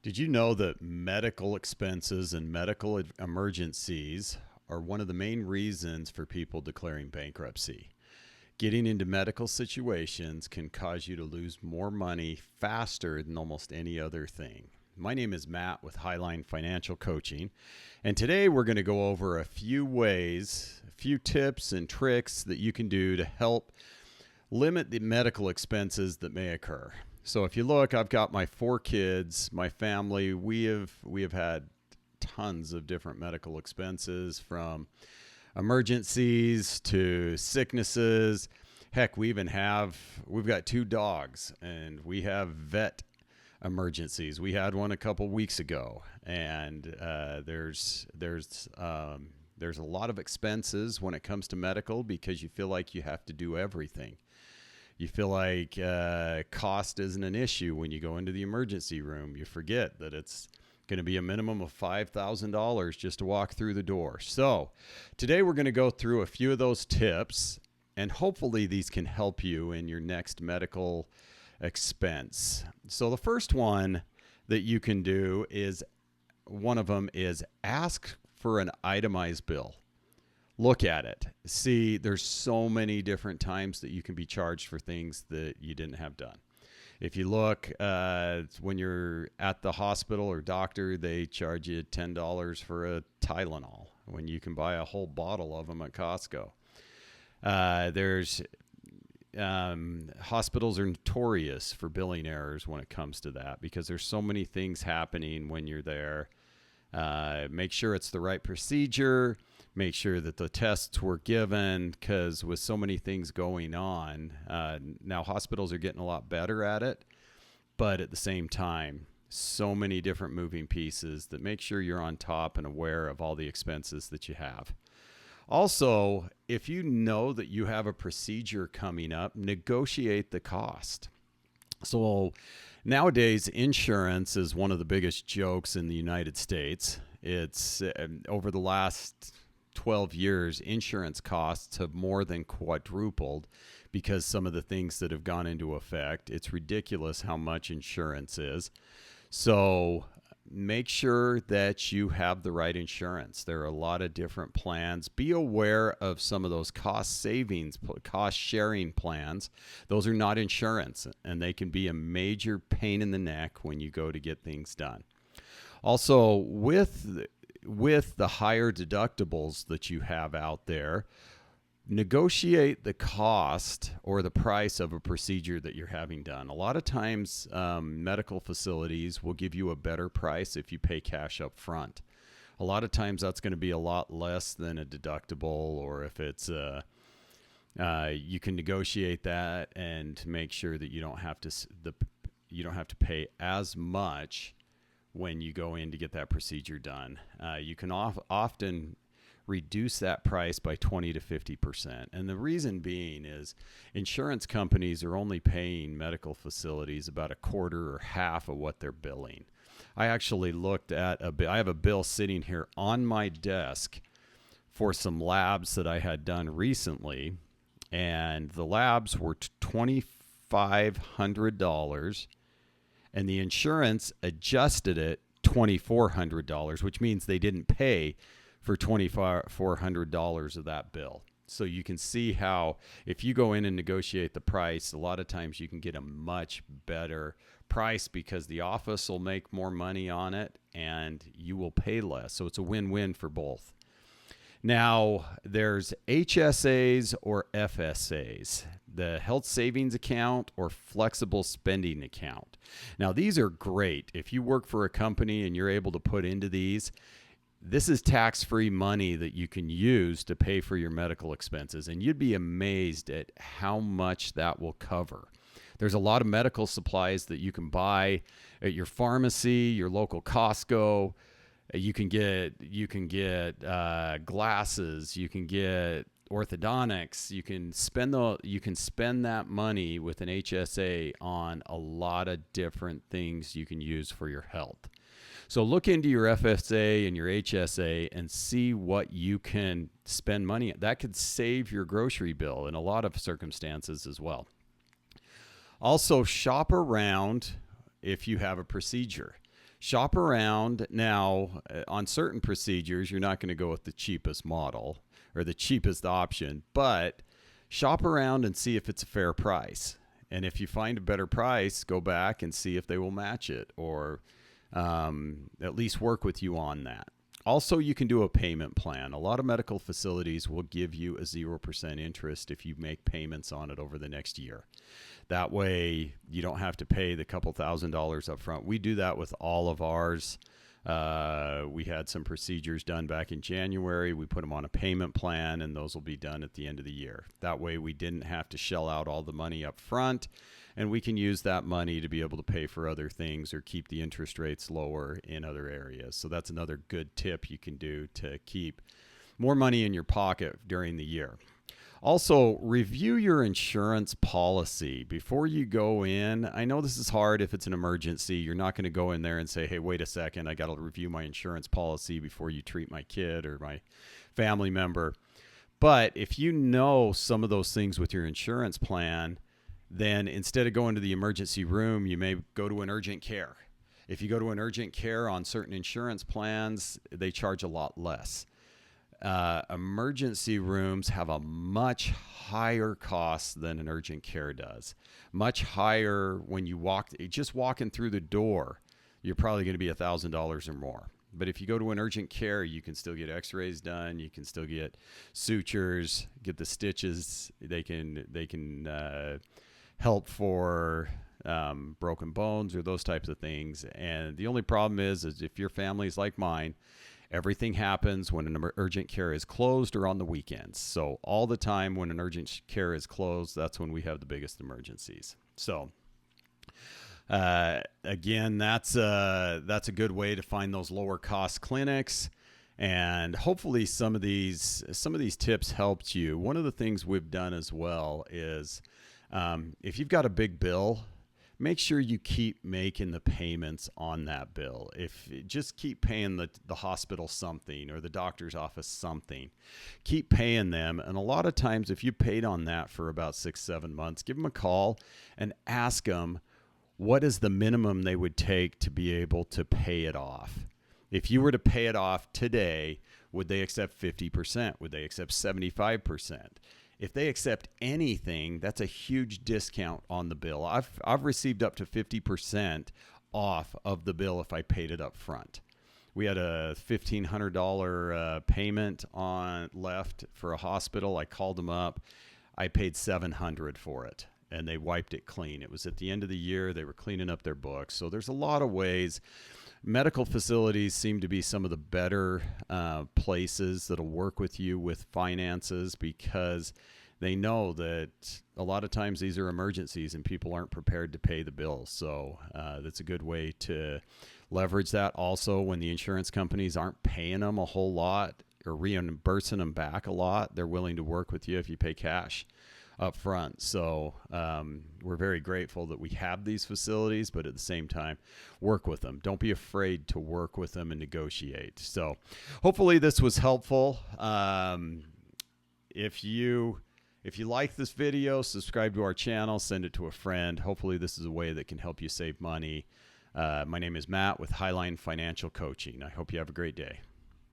Did you know that medical expenses and medical emergencies are one of the main reasons for people declaring bankruptcy? Getting into medical situations can cause you to lose more money faster than almost any other thing. My name is Matt with Highline Financial Coaching, and today we're going to go over a few ways, a few tips and tricks that you can do to help limit the medical expenses that may occur. So if you look, I've got my 4 kids, my family. We have had tons of different medical expenses, from emergencies to sicknesses. Heck, we've got 2 dogs, and we have vet emergencies. We had one a couple weeks ago, and there's a lot of expenses when it comes to medical because you feel like you have to do everything. You feel like cost isn't an issue when you go into the emergency room. You forget that it's going to be a minimum of $5,000 just to walk through the door. So today we're going to go through a few of those tips, and hopefully these can help you in your next medical expense. So the first one that you can do is, one of them is ask for an itemized bill. Look at it. See, there's so many different times that you can be charged for things that you didn't have done. If you look, when you're at the hospital or doctor, they charge you $10 for a Tylenol when you can buy a whole bottle of them at Costco. There's hospitals are notorious for billing errors when it comes to that because there's so many things happening when you're there. Make sure it's the right procedure. Make sure that the tests were given, because with so many things going on, now hospitals are getting a lot better at it, but at the same time, so many different moving pieces that make sure you're on top and aware of all the expenses that you have. Also, if you know that you have a procedure coming up, negotiate the cost. So nowadays, insurance is one of the biggest jokes in the United States. It's over the last 12 years, insurance costs have more than quadrupled because some of the things that have gone into effect. It's ridiculous how much insurance is. So make sure that you have the right insurance. There are a lot of different plans. Be aware of some of those cost savings, cost sharing plans. Those are not insurance, and they can be a major pain in the neck when you go to get things done. Also, with the higher deductibles that you have out there, negotiate the cost or the price of a procedure that you're having done. A lot of times, medical facilities will give you a better price if you pay cash up front. A lot of times that's going to be a lot less than a deductible, or if it's you can negotiate that and make sure that you don't have to pay as much when you go in to get that procedure done. You can often reduce that price by 20 to 50%. And the reason being is insurance companies are only paying medical facilities about a quarter or half of what they're billing. I actually looked at I have a bill sitting here on my desk for some labs that I had done recently, and the labs were $2,500, and the insurance adjusted it $2,400, which means they didn't pay for $2,400 of that bill. So you can see how if you go in and negotiate the price, a lot of times you can get a much better price because the office will make more money on it and you will pay less. So it's a win-win for both. Now, there's HSAs or FSAs, the health savings account or flexible spending account. Now, these are great. If you work for a company and you're able to put into these, this is tax-free money that you can use to pay for your medical expenses, and you'd be amazed at how much that will cover. There's a lot of medical supplies that you can buy at your pharmacy, your local Costco. You can get glasses. You can get orthodontics. You can spend that money with an HSA on a lot of different things you can use for your health. So look into your FSA and your HSA and see what you can spend money on. That could save your grocery bill in a lot of circumstances as well. Also, shop around if you have a procedure. Shop around. Now, on certain procedures, you're not going to go with the cheapest model or the cheapest option, but shop around and see if it's a fair price. And if you find a better price, go back and see if they will match it, or at least work with you on that. Also, you can do a payment plan. A lot of medical facilities will give you a 0% interest if you make payments on it over the next year. That way, you don't have to pay the couple $1,000s up front. We do that with all of ours. We had some procedures done back in January. We put them on a payment plan, and those will be done at the end of the year. That way, we didn't have to shell out all the money up front, and we can use that money to be able to pay for other things or keep the interest rates lower in other areas. So that's another good tip you can do to keep more money in your pocket during the year. Also, review your insurance policy before you go in. I know this is hard if it's an emergency. You're not going to go in there and say, hey, wait a second, I got to review my insurance policy before you treat my kid or my family member. But if you know some of those things with your insurance plan, then instead of going to the emergency room, you may go to an urgent care. If you go to an urgent care on certain insurance plans, they charge a lot less. Emergency rooms have a much higher cost than an urgent care does. Much higher when you just walking through the door, you're probably going to be $1,000 or more. But if you go to an urgent care, you can still get x-rays done. You can still get sutures, get the stitches. They can help for broken bones or those types of things. And the only problem is if your family is like mine, everything happens when an urgent care is closed or on the weekends. So all the time when an urgent care is closed, that's when we have the biggest emergencies. So again, that's a good way to find those lower cost clinics. And hopefully some of these tips helped you. One of the things we've done as well is if you've got a big bill, make sure you keep making the payments on that bill. Just keep paying the hospital something or the doctor's office something. Keep paying them. And a lot of times, if you paid on that for about 6-7 months, give them a call and ask them what is the minimum they would take to be able to pay it off. If you were to pay it off today, would they accept 50%? Would they accept 75%? If they accept anything, that's a huge discount on the bill. I've received up to 50% off of the bill if I paid it up front. We had a $1,500 payment left for a hospital. I called them up. I paid $700 for it, and they wiped it clean. It was at the end of the year. They were cleaning up their books. So there's a lot of ways. Medical facilities seem to be some of the better places that'll work with you with finances because they know that a lot of times these are emergencies and people aren't prepared to pay the bills. So that's a good way to leverage that. Also, when the insurance companies aren't paying them a whole lot or reimbursing them back a lot, they're willing to work with you if you pay cash up front. So we're very grateful that we have these facilities, but at the same time, work with them. Don't be afraid to work with them and negotiate. So hopefully this was helpful. If you like this video, subscribe to our channel, send it to a friend. Hopefully this is a way that can help you save money. My name is Matt with Highline Financial Coaching. I hope you have a great day.